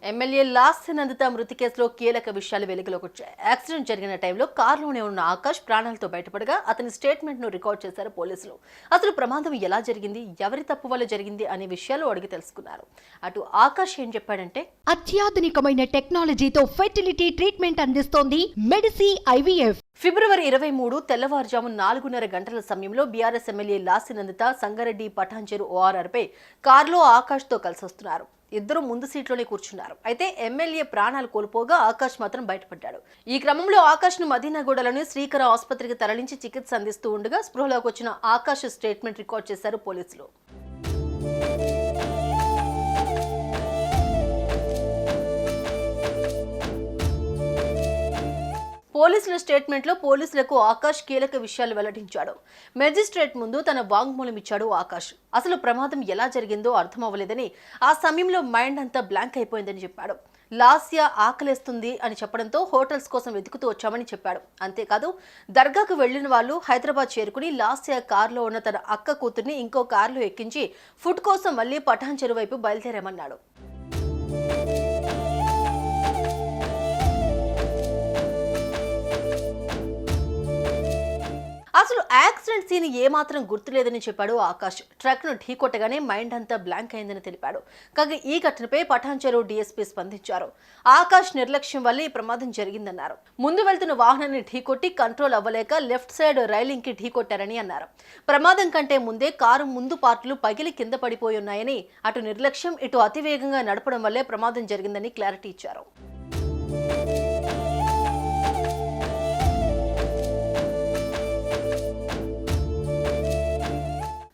MLA Lasya Nanditha మృతి కేసులో కీలక విషయాలు వెలుగులోకి వచ్చాయి. యాక్సిడెంట్ జరిగిన టైంలో కారులోనే ఉన్న ఆకాష్ ప్రాణాలతో బయటపడగా అతని స్టేట్మెంట్ ను రికార్డ్ చేశారు పోలీసులు. అసలు ప్రమాదం ఎలా జరిగింది, ఎవరి తప్పు వల్ల జరిగింది అనే విషయాలు అడిగి తెలుసుకున్నారు. అటు ఆకాష్ ఏం చెప్పాడంటే, అత్యాధునికమైన టెక్నాలజీతో ఫెర్టిలిటీ ట్రీట్మెంట్ అందిస్తోంది మెడిసి ఐవీఎఫ్. ఫిబ్రవరి 23 తెల్లవారుజాము 4:30 గంటల సమయంలో బీఆర్ఎస్ ఎమ్మెల్యే లాస్య నందిత సంగారెడ్డి పటాన్చెరు ఓఆర్ఆర్ పై కారులో ఆకాష్ తో కలిసి వస్తున్నారు. ఇద్దరు ముందు సీట్లోనే కూర్చున్నారు. అయితే ఎమ్మెల్యే ప్రాణాలు కోల్పోగా ఆకాష్ మాత్రం బయటపడ్డాడు. ఈ క్రమంలో ఆకాష్ ను మదీనాగూడలోని శ్రీకర ఆసుపత్రికి తరలించి చికిత్స అందిస్తూ ఉండగా స్పృహలోకి వచ్చిన ఆకాష్ స్టేట్మెంట్ రికార్డ్ చేశారు పోలీసులు. పోలీసుల స్టేట్మెంట్లో పోలీసులకు ఆకాష్ కీలక విషయాలు వెల్లడించాడు. మెజిస్ట్రేట్ ముందు తన వాంగ్మూలం ఇచ్చాడు ఆకాష్. అసలు ప్రమాదం ఎలా జరిగిందో అర్థం అవ్వలేదని, ఆ సమయంలో మైండ్ అంతా బ్లాంక్ అయిపోయిందని చెప్పాడు. లాస్య ఆకలేస్తుంది అని చెప్పడంతో హోటల్స్ కోసం వెతుకుతూ వచ్చామని చెప్పాడు. అంతేకాదు, దర్గాకు వెళ్లిన వాళ్ళు హైదరాబాద్ చేరుకుని లాస్య కారులో ఉన్న తన అక్క కూతుర్ని ఇంకో కారులో ఎక్కించి ఫుడ్ కోసం మళ్లీ పటాన్చెరు వైపు బయలుదేరామన్నాడు. అసలు యాక్సిడెంట్ సీన్ ఏమాత్రం గుర్తులేదని చెప్పాడు ఆకాష్. ట్రక్ ను ఢీకొట్టగానే మైండ్ అంతా బ్లాంక్ అయిందని తెలిపాడు. కాగా ఈ ఘటనపై పటాన్చెరు డీఎస్పీ స్పందించారు. ఆకాష్ నిర్లక్ష్యం వల్ల ఈ ప్రమాదం జరిగిందన్నారు. ముందు వెళ్తున్న వాహనాన్ని ఢీకొట్టి కంట్రోల్ అవ్వలేక లెఫ్ట్ సైడ్ రైలింగ్ కి ఢీకొట్టారని అన్నారు. ప్రమాదం కంటే ముందే కారు ముందు పార్ట్లు పగిలి కింద పడిపోయి ఉన్నాయని, అటు నిర్లక్ష్యం ఇటు అతివేగంగా నడపడం వల్లే ప్రమాదం జరిగిందని క్లారిటీ ఇచ్చారు.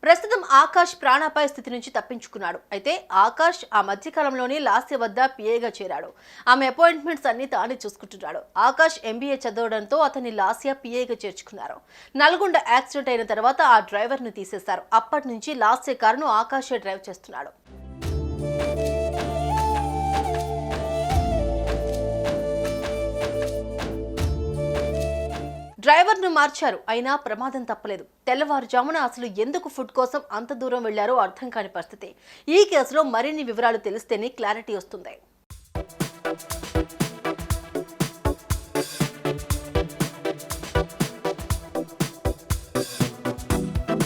ప్రస్తుతం ఆకాష్ ప్రాణాపాయ స్థితి నుంచి తప్పించుకున్నాడు. అయితే ఆకాష్ ఆ మధ్యకాలంలోనే లాస్య వద్ద పిఏగా చేరాడు. ఆమె అపాయింట్మెంట్స్ అన్ని తానే చూసుకుంటున్నాడు. ఆకాష్ ఎంబీఏ చదవడంతో అతన్ని లాస్య పిఏగా చేర్చుకున్నారు. నల్గొండ యాక్సిడెంట్ అయిన తర్వాత ఆ డ్రైవర్ ను తీసేశారు. అప్పటి నుంచి లాస్య కారును ఆకాషే డ్రైవ్ చేస్తున్నాడు. డ్రైవర్ ను మార్చారు, అయినా ప్రమాదం తప్పలేదు. తెల్లవారుజామున అసలు ఎందుకు ఫుడ్ కోసం అంత దూరం వెళ్లారో అర్థం కాని పరిస్థితి. ఈ కేసులో మరిన్ని వివరాలు తెలిస్తేనే క్లారిటీ వస్తుంది.